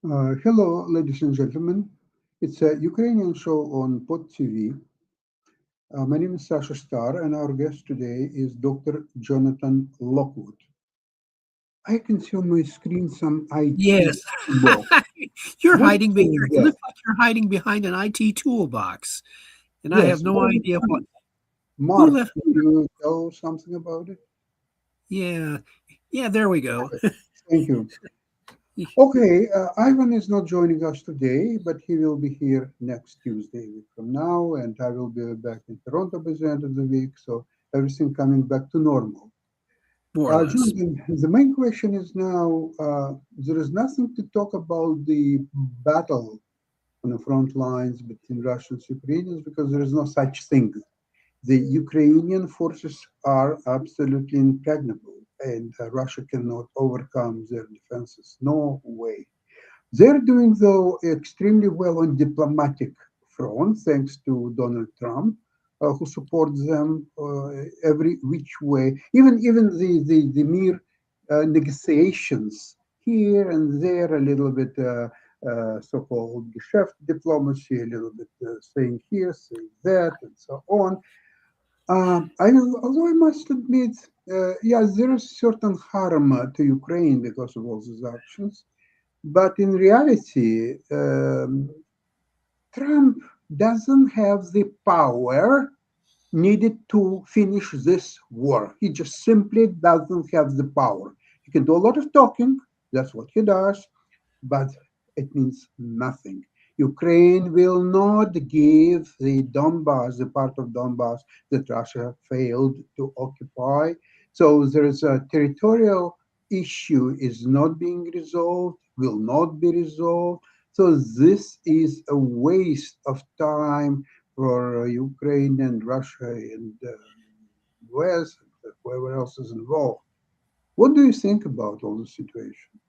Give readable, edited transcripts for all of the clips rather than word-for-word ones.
Hello, ladies and gentlemen. It's a Ukrainian show on Pod TV. My name is Sasha Star, and our guest today is Dr. Jonathan Lockwood. I can see on my screen some IT Yes. box. You're What hiding be is you're it that? looks like you're hiding behind an IT toolbox, and I have Yes, no what is idea what it? who Mark, left. can you tell something about it? Yeah. Yeah, there we go. Thank you. Okay, Ivan is not joining us today, but he will be here next Tuesday, a week from now, and I will be back in Toronto by the end of the week, so everything coming back to normal. More or less. Jonathan, the main question is now there is nothing to talk about the battle on the front lines between Russians and Ukrainians because there is no such thing. The Ukrainian forces are absolutely impregnable, and Russia cannot overcome their defenses. No way. They're doing, though, extremely well on diplomatic front, thanks to Donald Trump, who supports them every which way. Even the mere negotiations here and there, a little bit so-called Geschäft diplomacy, a little bit saying here, saying that, and so on. Although I must admit, yes, there is certain harm to Ukraine because of all these actions. But in reality, Trump doesn't have the power needed to finish this war. He just simply doesn't have the power. He can do a lot of talking, that's what he does, but it means nothing. Ukraine will not give the Donbass, the part of Donbass that Russia failed to occupy. So there is a territorial issue is not being resolved, will not be resolved. So this is a waste of time for Ukraine and Russia and US and whoever else is involved. What do you think about all the situation?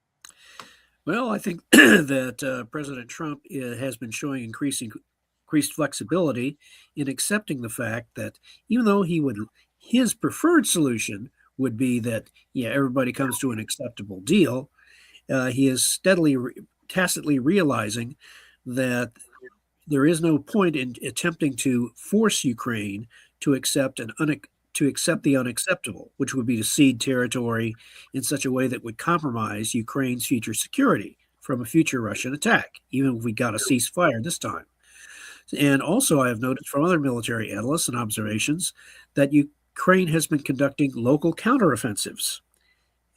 Well, I think that President Trump has been showing increased flexibility in accepting the fact that even though his preferred solution would be that, yeah, everybody comes to an acceptable deal, he is tacitly realizing that there is no point in attempting to force Ukraine to accept the unacceptable, which would be to cede territory in such a way that would compromise Ukraine's future security from a future Russian attack, even if we got a ceasefire this time. And also, I have noticed from other military analysts and observations that Ukraine has been conducting local counteroffensives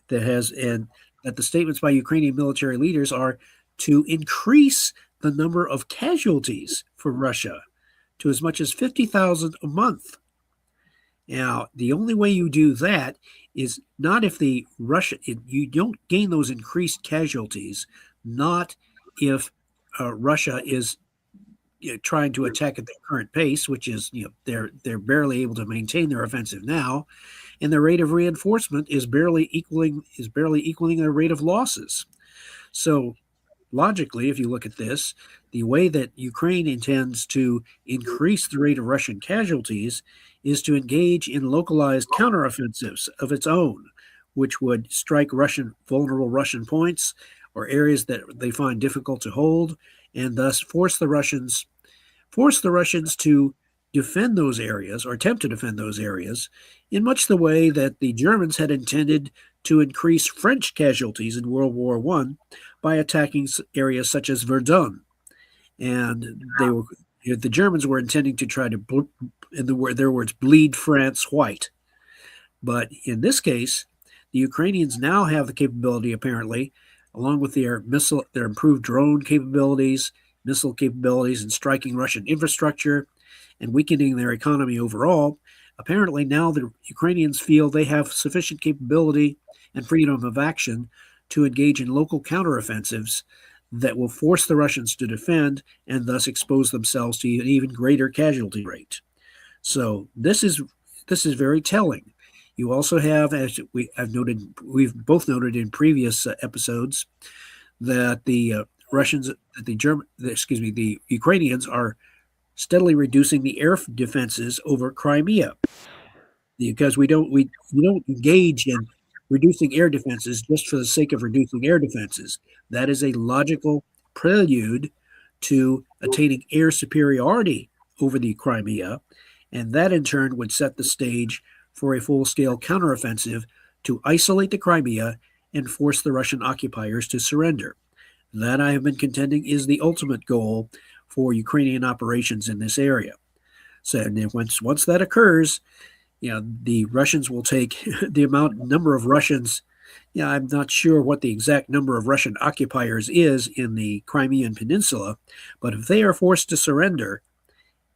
and that the statements by Ukrainian military leaders are to increase the number of casualties for Russia to as much as 50,000 a month. Now, the only way you do that is not if you don't gain those increased casualties, not if Russia is trying to attack at their current pace, which is they're barely able to maintain their offensive now, and their rate of reinforcement is barely equaling their rate of losses. So logically, if you look at this, the way that Ukraine intends to increase the rate of Russian casualties is to engage in localized counteroffensives of its own, which would strike vulnerable Russian points or areas that they find difficult to hold, and thus force the Russians to defend those areas or attempt to defend those areas in much the way that the Germans had intended to increase French casualties in World War I by attacking areas such as Verdun. And the Germans were intending to try to, their words, bleed France white. But in this case, the Ukrainians now have the capability, apparently, along with their improved drone capabilities, missile capabilities, and striking Russian infrastructure and weakening their economy overall. Apparently, now the Ukrainians feel they have sufficient capability and freedom of action to engage in local counteroffensives that will force the Russians to defend and thus expose themselves to an even greater casualty rate. So this is very telling. You also have, as we've both noted in previous episodes, that the Ukrainians are steadily reducing the air defenses over Crimea because we don't engage in reducing air defenses just for the sake of reducing air defenses. That is a logical prelude to attaining air superiority over the Crimea, and that in turn would set the stage for a full-scale counteroffensive to isolate the Crimea and force the Russian occupiers to surrender. That, I have been contending, is the ultimate goal for Ukrainian operations in this area. So, and once that occurs, the Russians will take the number of Russians. I'm not sure what the exact number of Russian occupiers is in the Crimean Peninsula, but if they are forced to surrender,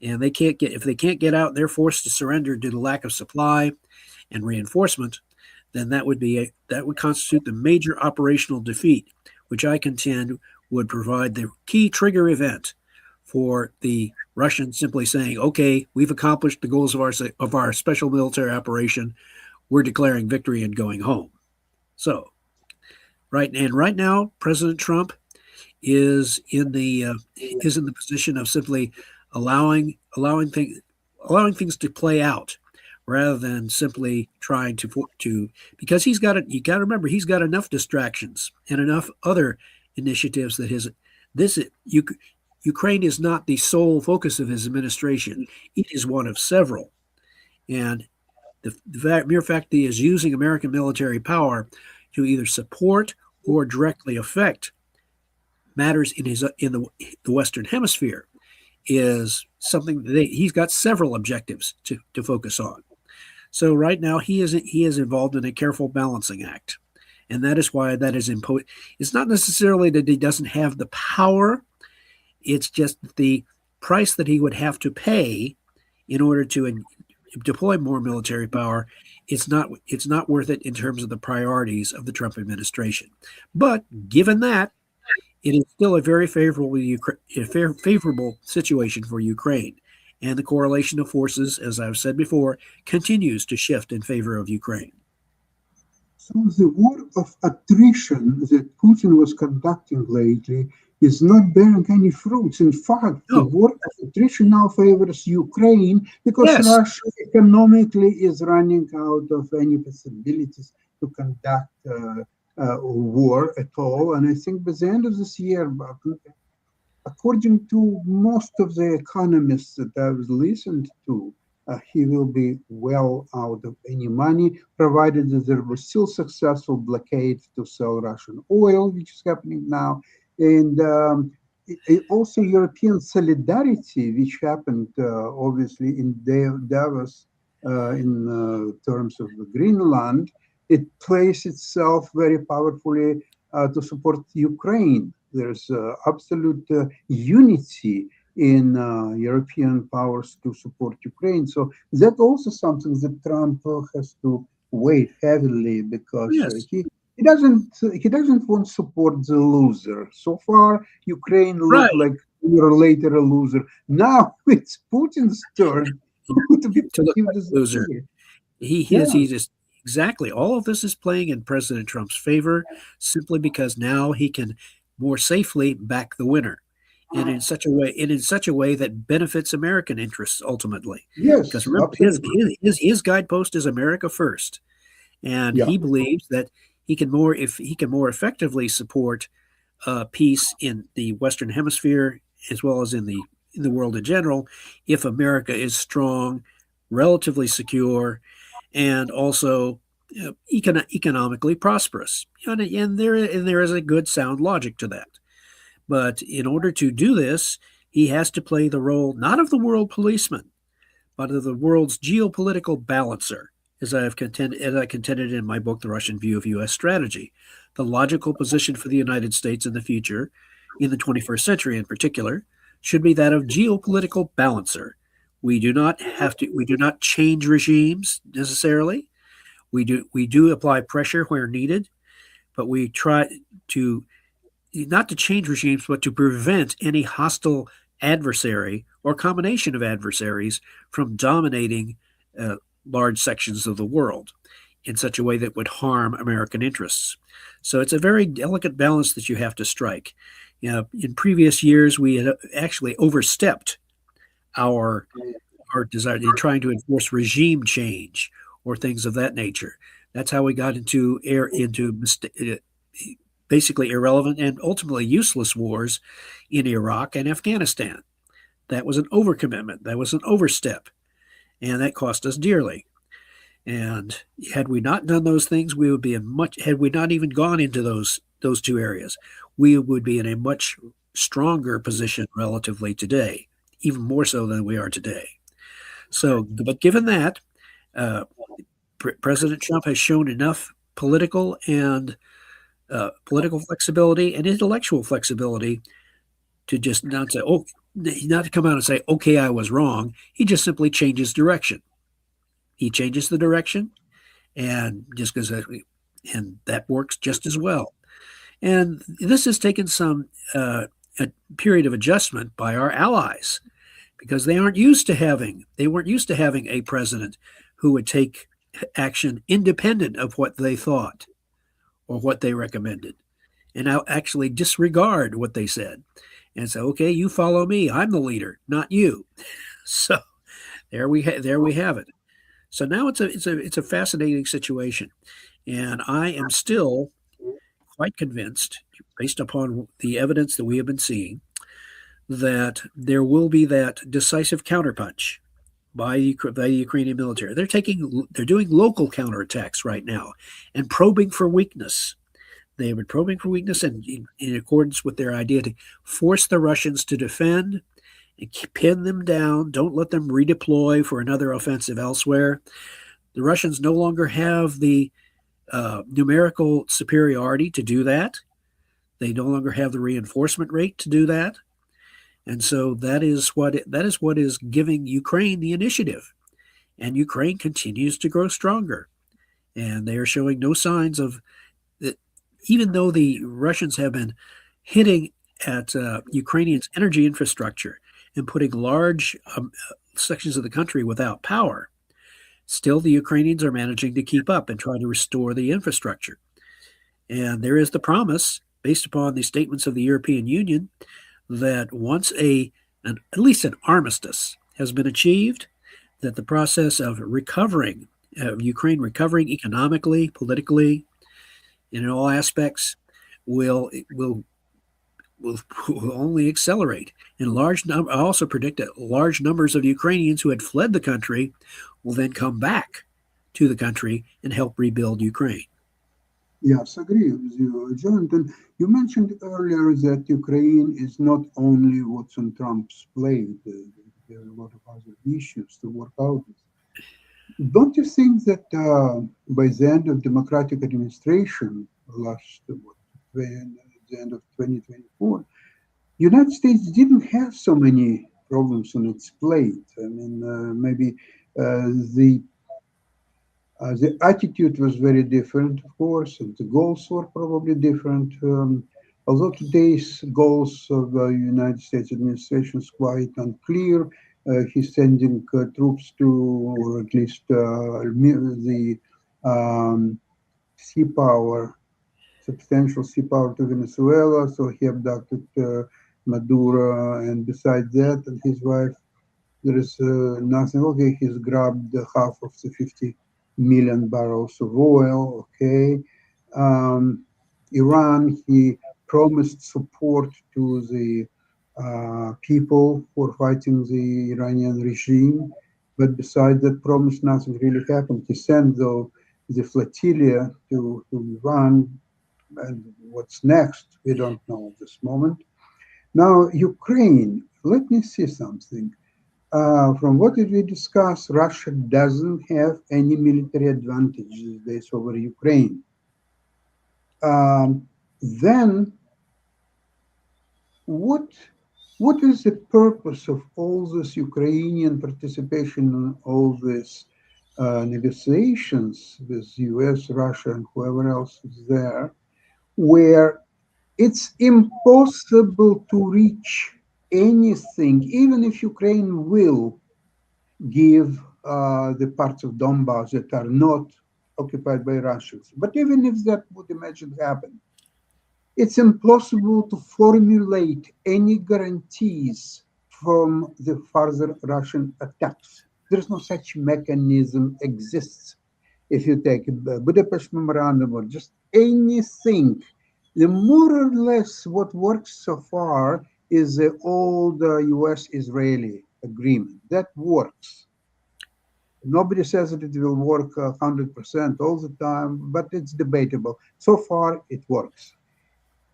and if they can't get out, they're forced to surrender due to lack of supply and reinforcement, then that would constitute the major operational defeat, which I contend would provide the key trigger event for the Russians simply saying, "Okay, we've accomplished the goals of our special military operation. We're declaring victory and going home." So, right now, President Trump is in the position of simply allowing things to play out, rather than simply trying to because you got to remember, he's got enough distractions and enough other initiatives that Ukraine is not the sole focus of his administration. It is one of several, and the mere fact that he is using American military power to either support or directly affect matters in the Western Hemisphere is something that he's got several objectives to focus on. So right now he is involved in a careful balancing act, and that is why that is imposed. It's not necessarily that he doesn't have the power; it's just the price that he would have to pay in order to deploy more military power. It's not worth it in terms of the priorities of the Trump administration. But given that, it is still a very favorable situation for Ukraine. And the correlation of forces, as I've said before, continues to shift in favor of Ukraine. So the war of attrition that Putin was conducting lately is not bearing any fruits. In fact, the war of attrition now favors Ukraine because Russia economically is running out of any possibilities to conduct war at all. And I think by the end of this year, according to most of the economists that I've listened to, he will be well out of any money, provided that there was still successful blockade to sell Russian oil, which is happening now. And also European solidarity, which happened obviously in Davos in terms of Greenland, it plays itself very powerfully to support Ukraine. There's absolute unity in European powers to support Ukraine. So that's also something that Trump has to weigh heavily, because he doesn't want to support the loser. So far, Ukraine looked like sooner or later a loser. Now it's Putin's turn to be the loser. He just exactly, all of this is playing in President Trump's favor, simply because now he can more safely back the winner, and in such a way that benefits American interests ultimately. Yes, because remember, his guidepost is America first, and he believes that he can more effectively support peace in the Western Hemisphere as well as in the world in general if America is strong, relatively secure, and also economically prosperous. And there is a good sound logic to that. But in order to do this, he has to play the role not of the world policeman, but of the world's geopolitical balancer, as I contended in my book, The Russian View of U.S. Strategy. The logical position for the United States in the future, in the 21st century in particular, should be that of geopolitical balancer. We do not change regimes necessarily. We do apply pressure where needed, but we try to not to change regimes, but to prevent any hostile adversary or combination of adversaries from dominating large sections of the world in such a way that would harm American interests. So it's a very delicate balance that you have to strike. In previous years, we had actually overstepped our desire in trying to enforce regime change or things of that nature. That's how we got into basically irrelevant and ultimately useless wars in Iraq and Afghanistan. That was an overcommitment. That was an overstep, and that cost us dearly. And had we not done those things, we would be in much. Had we not even gone into those two areas, we would be in a much stronger position relatively today, even more so than we are today. So, but given that, uh, President Trump has shown enough political flexibility and intellectual flexibility to just not say, oh, not to come out and say, okay, I was wrong. He just simply changes direction. He changes the direction and just goes, and that works just as well. And this has taken a period of adjustment by our allies because they weren't used to having a president who would take action independent of what they thought or what they recommended, and now actually disregard what they said and say, okay, you follow me. I'm the leader, not you. So there we have it. So now it's a fascinating situation, and I am still quite convinced, based upon the evidence that we have been seeing, that there will be that decisive counterpunch by the Ukrainian military. They're doing local counterattacks right now and probing for weakness. They have been probing for weakness and in accordance with their idea to force the Russians to defend and pin them down. Don't let them redeploy for another offensive elsewhere. The Russians no longer have the numerical superiority to do that. They no longer have the reinforcement rate to do that. And so that is what is giving Ukraine the initiative. And Ukraine continues to grow stronger. And they are showing no signs of that, even though the Russians have been hitting at Ukrainians' energy infrastructure and putting large sections of the country without power, still the Ukrainians are managing to keep up and try to restore the infrastructure. And there is the promise, based upon the statements of the European Union, that once at least an armistice has been achieved, that the process of Ukraine recovering economically, politically, and in all aspects, will only accelerate. And I also predict that large numbers of Ukrainians who had fled the country will then come back to the country and help rebuild Ukraine. Yes, agree with you, Jonathan. You mentioned earlier that Ukraine is not only what's on Trump's plate. There are a lot of other issues to work out. Don't you think that by the end of Democratic administration, the end of 2024, United States didn't have so many problems on its plate? I mean, maybe the attitude was very different, of course, and the goals were probably different. Although today's goals of the United States administration is quite unclear, he's sending troops to, or at least the sea power, substantial sea power to Venezuela. So he abducted Maduro, and besides that, and his wife, there is nothing. Okay, he's grabbed half of the 50 million barrels of oil. Okay, Iran, he promised support to the people who are fighting the Iranian regime, but besides that promise, nothing really happened. He sent though the flotilla to Iran, and what's next, we don't know at this moment. Now, Ukraine, let me see something. From what we discussed, Russia doesn't have any military advantage these days over Ukraine. Then, what is the purpose of all this Ukrainian participation in all these negotiations with US, Russia, and whoever else is there, where it's impossible to reach anything, even if Ukraine will give the parts of Donbass that are not occupied by Russians. But even if that would imagine happen, it's impossible to formulate any guarantees from the further Russian attacks. There's no such mechanism exists. if you take the Budapest Memorandum or just anything, the more or less what works so far is the old US-Israeli agreement. That works. Nobody says that it will work 100% all the time, but it's debatable. So far, it works.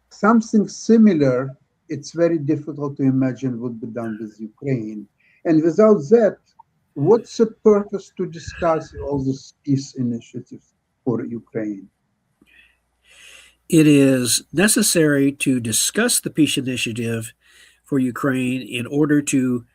Something similar, it's very difficult to imagine would be done with Ukraine. And without that, what's the purpose to discuss all these peace initiatives for Ukraine? It is necessary to discuss the peace initiative for Ukraine in order to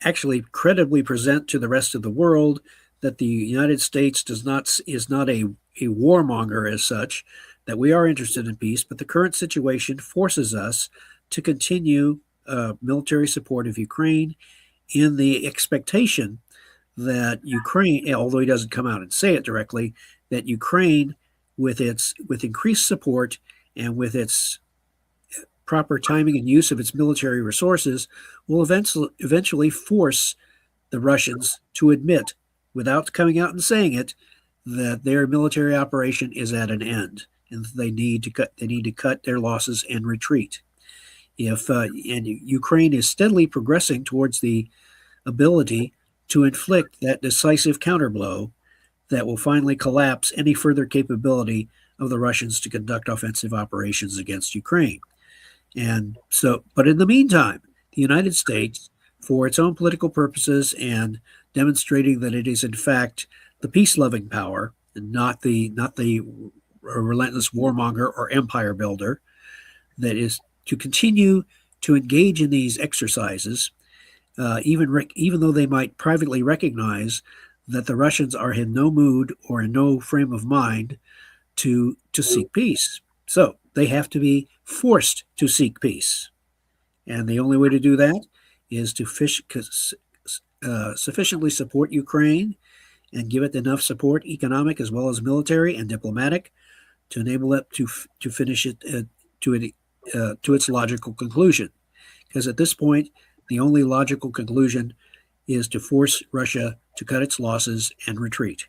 actually credibly present to the rest of the world that the United States is not a warmonger as such, that we are interested in peace, but the current situation forces us to continue military support of Ukraine in the expectation that Ukraine, although he doesn't come out and say it directly, that Ukraine, with increased support and with its proper timing and use of its military resources, will eventually force the Russians to admit, without coming out and saying it, that their military operation is at an end, and they need to cut their losses and retreat. And Ukraine is steadily progressing towards the ability to inflict that decisive counterblow that will finally collapse any further capability of the Russians to conduct offensive operations against Ukraine. And so, but in the meantime, the United States, for its own political purposes and demonstrating that it is in fact the peace-loving power and not the relentless warmonger or empire builder, that is to continue to engage in these exercises, even though they might privately recognize that the Russians are in no mood or in no frame of mind to seek peace. So they have to be forced to seek peace. And the only way to do that is to sufficiently support Ukraine and give it enough support, economic as well as military and diplomatic, to enable it to finish it to its logical conclusion. Because at this point, the only logical conclusion is to force Russia to cut its losses and retreat.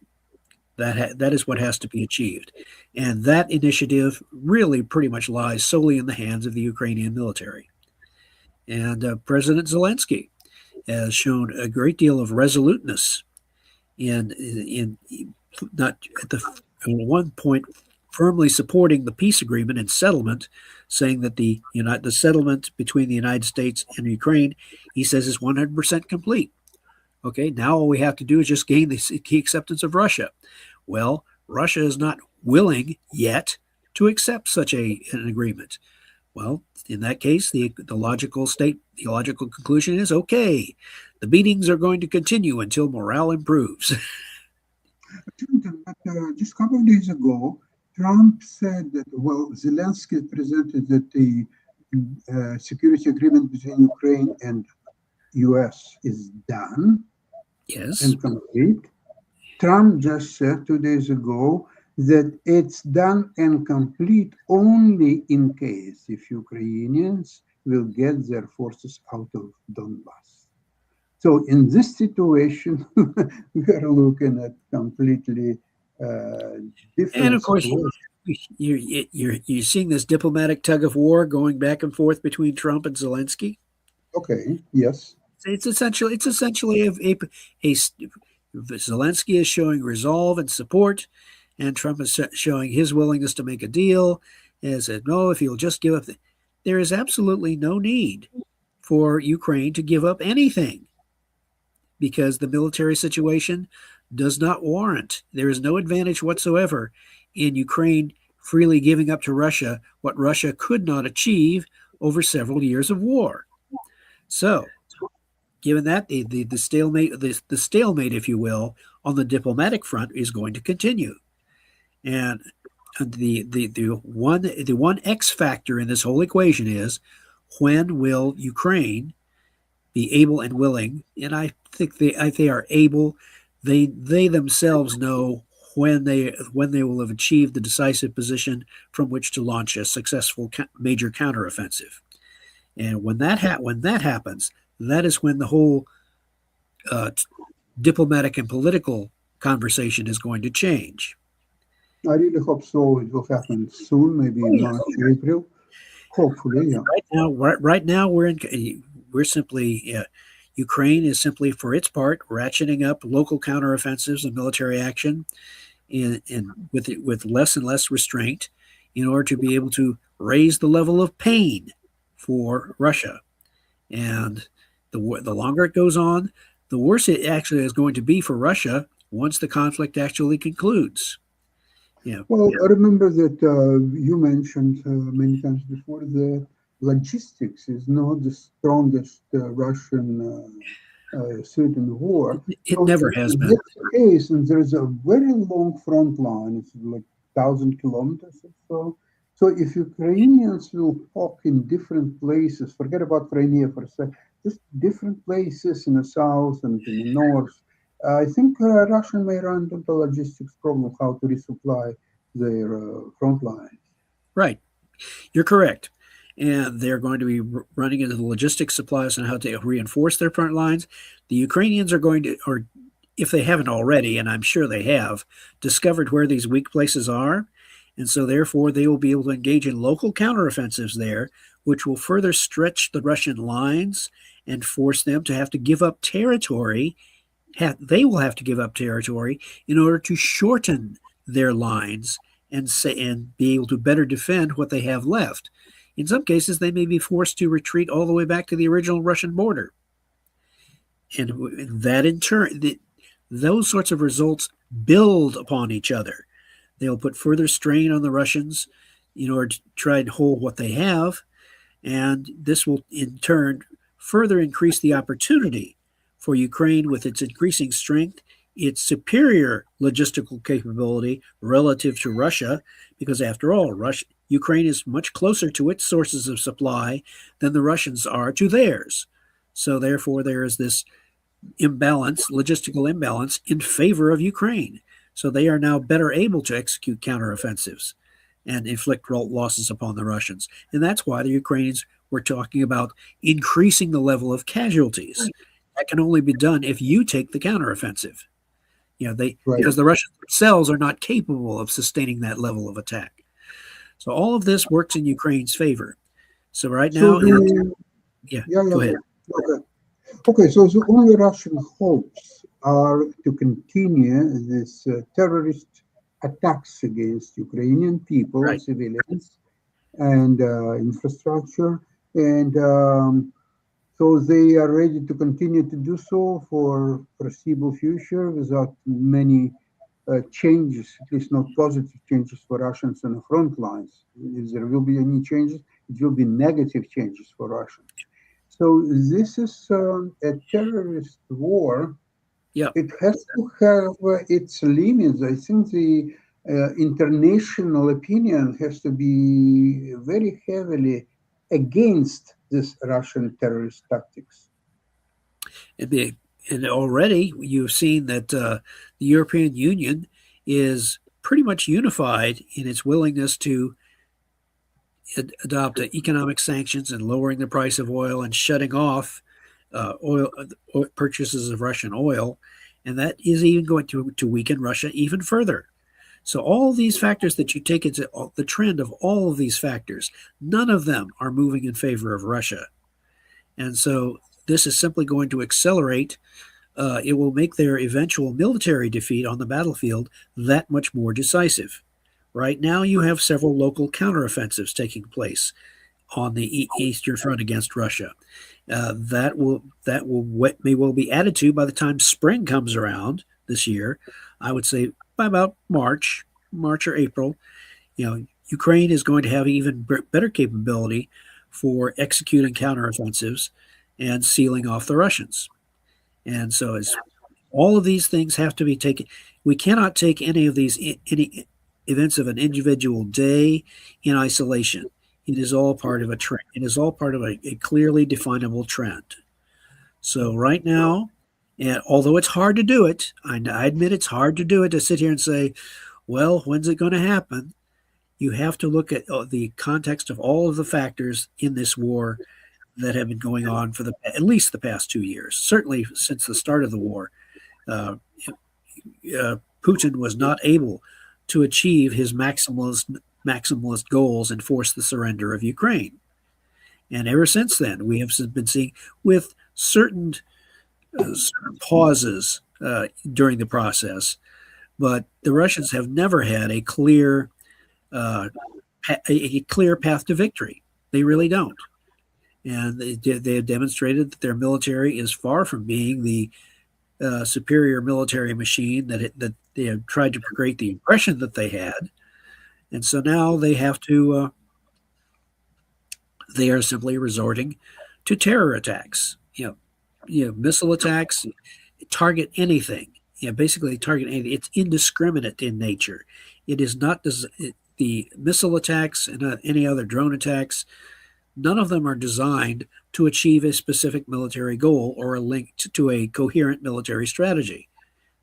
That is what has to be achieved. And that initiative really pretty much lies solely in the hands of the Ukrainian military. And President Zelensky has shown a great deal of resoluteness in not at one point firmly supporting the peace agreement and settlement, saying that the settlement between the United States and Ukraine, he says, is 100% complete. Okay, now all we have to do is just gain the key acceptance of Russia. Well, Russia is not willing yet to accept such an agreement. Well, in that case, the logical conclusion is, okay, the beatings are going to continue until morale improves. But just a couple of days ago, Trump said that, well, Zelensky presented that the security agreement between Ukraine and US is done. Yes. And complete. Trump just said 2 days ago that it's done and complete only in case if Ukrainians will get their forces out of Donbass. So in this situation, we are looking at completely different. And of course, you're seeing this diplomatic tug of war going back and forth between Trump and Zelensky. Okay. Yes. It's essentially a Zelensky is showing resolve and support, and Trump is showing his willingness to make a deal. And said, no, if you'll just give up, there is absolutely no need for Ukraine to give up anything, because the military situation does not warrant. There is no advantage whatsoever in Ukraine freely giving up to Russia what Russia could not achieve over several years of war. So, given that, the stalemate, if you will, on the diplomatic front is going to continue. And the one X factor in this whole equation is, when will Ukraine be able and willing? And I think they are able. They themselves know when they will have achieved the decisive position from which to launch a successful major counteroffensive. And when that happens, that is when the whole diplomatic and political conversation is going to change. I really hope so. It will happen soon, maybe Oh, in yes. March, April. Hopefully, yeah. Right now, we're simply Ukraine is simply, for its part, ratcheting up local counteroffensives and military action with less and less restraint in order to be able to raise the level of pain for Russia. And the longer it goes on, the worse it actually is going to be for Russia once the conflict actually concludes. Yeah. Well, I remember that you mentioned many times before that logistics is not the strongest Russian suit in the war. It So never if has been. that's the case, and there's a very long front line, it's like 1,000 kilometers or so. So if Ukrainians will poke in different places, forget about Crimea for a second, just different places in the south and in the north, I think Russia may run into the logistics problem how to resupply their front line. Right. You're correct. And they're going to be running into the logistics supplies and how to reinforce their front lines. The Ukrainians are going to, or if they haven't already, and I'm sure they have, discovered where these weak places are. And so, therefore, they will be able to engage in local counteroffensives there, which will further stretch the Russian lines and force them to have to give up territory. They will have to give up territory in order to shorten their lines and be able to better defend what they have left. In some cases, they may be forced to retreat all the way back to the original Russian border. And that in turn, those sorts of results build upon each other. They'll put further strain on the Russians in order to try and hold what they have. And this will, in turn, further increase the opportunity for Ukraine with its increasing strength, its superior logistical capability relative to Russia, because after all, Ukraine is much closer to its sources of supply than the Russians are to theirs. So therefore, there is this logistical imbalance in favor of Ukraine. So they are now better able to execute counteroffensives and inflict losses upon the Russians. And that's why the Ukrainians were talking about increasing the level of casualties. That can only be done if you take the counteroffensive. Because the Russians themselves are not capable of sustaining that level of attack. So all of this works in Ukraine's favor. So right now, go ahead. Okay, so the only Russian hopes are to continue this terrorist attacks against Ukrainian people, right, civilians, and infrastructure, and so they are ready to continue to do so for foreseeable future without many changes, at least not positive changes for Russians on the front lines. If there will be any changes, it will be negative changes for Russians. So this is a terrorist war. Yeah. It has to have its limits. I think the international opinion has to be very heavily against this Russian terrorist tactics. And already you've seen that the European Union is pretty much unified in its willingness to adopt economic sanctions and lowering the price of oil and shutting off oil purchases of Russian oil. And that is even going to weaken Russia even further. So all these factors that you take into the trend of all of these factors, none of them are moving in favor of Russia. And so this is simply going to accelerate. It will make their eventual military defeat on the battlefield that much more decisive. Right now, you have several local counteroffensives taking place on the Eastern Front against Russia. That may well be added to by the time spring comes around this year. I would say by about March or April, Ukraine is going to have even better capability for executing counteroffensives and sealing off the Russians. And so, as all of these things have to be taken, we cannot take any events of an individual day in isolation. It is all part of a trend. It is all part of a clearly definable trend. So right now, and although it's hard to do it, I admit it's hard to do it, to sit here and say, well, when's it going to happen? You have to look at the context of all of the factors in this war that have been going on for at least the past 2 years, certainly since the start of the war. Putin was not able to achieve his maximalist goals and force the surrender of Ukraine. And ever since then, we have been seeing with certain pauses during the process, but the Russians have never had a clear path to victory. They really don't. And they have demonstrated that their military is far from being the superior military machine that they have tried to create the impression that they had. And so now they have to, they are simply resorting to terror attacks, missile attacks, target anything. Basically target anything. It's indiscriminate in nature. It is not the missile attacks and any other drone attacks. None of them are designed to achieve a specific military goal or are linked to a coherent military strategy.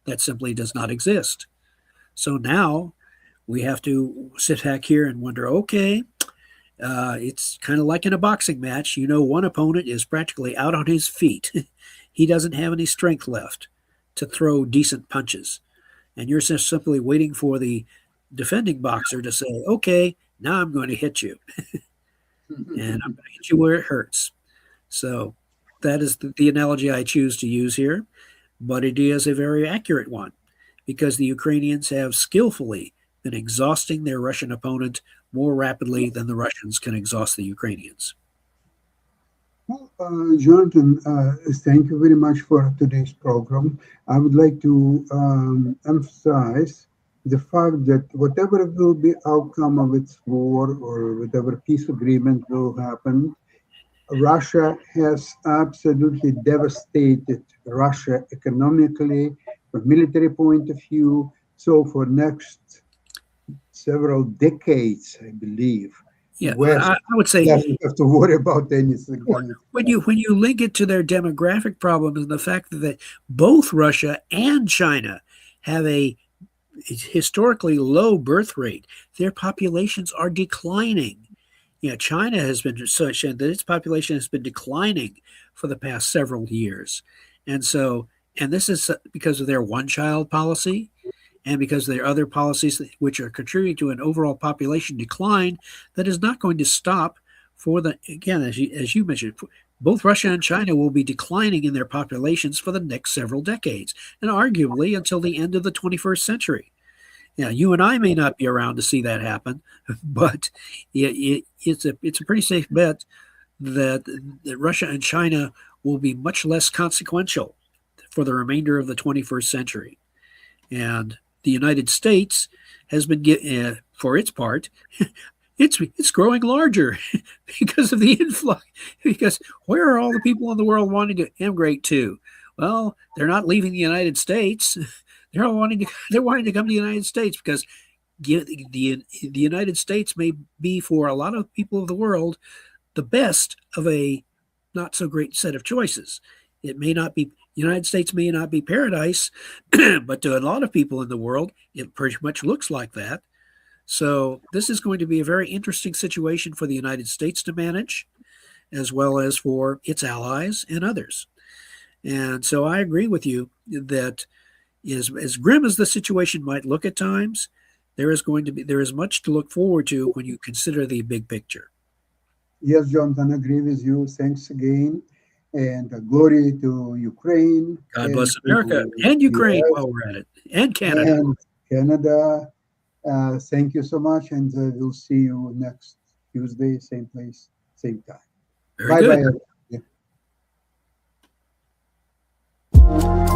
That simply does not exist. So now we have to sit back here and wonder, okay, it's kind of like in a boxing match. One opponent is practically out on his feet. He doesn't have any strength left to throw decent punches. And you're just simply waiting for the defending boxer to say, okay, now I'm going to hit you. And I'm going to hit you where it hurts. So that is the analogy I choose to use here. But it is a very accurate one because the Ukrainians have skillfully been exhausting their Russian opponent more rapidly than the Russians can exhaust the Ukrainians. Well, Jonathan, thank you very much for today's program. I would like to emphasize the fact that whatever will be outcome of its war or whatever peace agreement will happen, Russia has absolutely devastated Russia economically, from military point of view. So for next several decades, I believe, West I would say doesn't have to worry about anything. When you link it to their demographic problems and the fact that both Russia and China have a historically low birth rate, their populations are declining. China has been such that its population has been declining for the past several years. And this is because of their one-child policy and because of their other policies which are contributing to an overall population decline that is not going to stop again, as you mentioned, both Russia and China will be declining in their populations for the next several decades, and arguably until the end of the 21st century. You and I may not be around to see that happen, but it's a pretty safe bet that Russia and China will be much less consequential for the remainder of the 21st century. And the United States has been, for its part, it's growing larger because of the influx. Because where are all the people in the world wanting to immigrate to? Well, they're not leaving the United States. They're wanting to come to the United States because the United States may be, for a lot of people of the world, the best of a not so great set of choices. It may not be, United States may not be paradise, but to a lot of people in the world, it pretty much looks like that. So this is going to be a very interesting situation for the United States to manage, as well as for its allies and others. And so I agree with you that as grim as the situation might look at times, there is much to look forward to when you consider the big picture. Yes, Jonathan, I agree with you. Thanks again. And glory to Ukraine. God bless America and Ukraine while we're at it, and Canada. And Canada. Thank you so much, and we'll see you next Tuesday, same place, same time. Very good. Bye-bye.